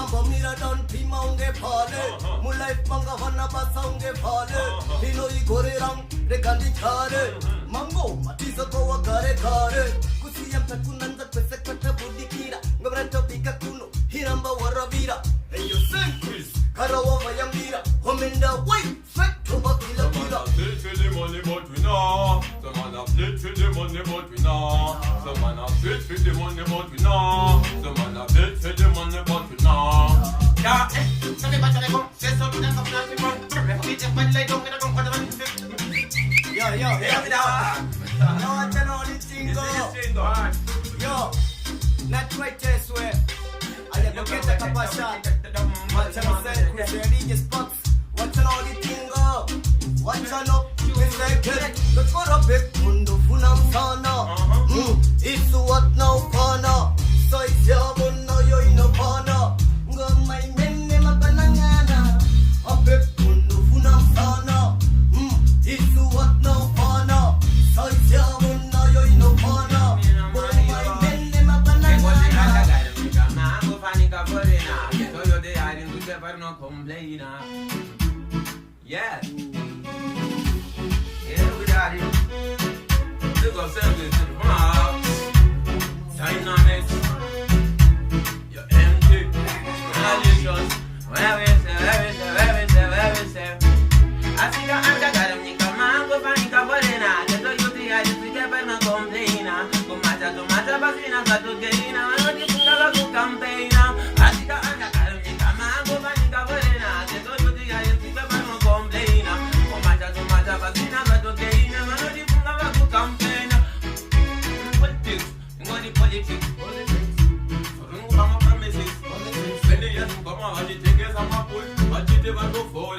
Mambo mira don tima unge phale mulai panga hana basa unge phale hino I gore rang re gandhi chare mango matisa ko agare gare kusiyam takunanda pese kata budi kira ngabranto pika kuno hiramba waravira hey you sing Chris karawa mayambira hominda wait sweat to bakila kila Split for the money but we know. Some man a split for the money but we know. Some man a split for the money but we know. Some man a split for the money but we know. Yeah, so the battle go. Say something that come out from. We just fight like don't get on for the yo no I tell all this thing go yo not right just swear I go get a kapasha watch out say Chris religious pops watch all the thing go watch out it's like the kora big mundo funam sana it's what now pana so it's your no yo ino pana ngamai menne mabanangana a big mundo funam sana it's what now pana so it's your no yo ino pana ngamai menne mabanangana yeah. Everybody, look up service to the crowd. Dynamics, you're empty. Malicious. Where we say. I see the anger got him, you come on, go find Cabarina. Get to you, the idea to get back and complain. Go matter to matter, but in a got to get in. I know you can go campaign. I see the anger got him, you come on, go find Cabarina. Get to you, the idea to get back and complain. Go matter to matter, but in a got to get in. I know you can go campaign. Politics, what the politics? From promises. When the years come out, I take us on my foot. I did never go for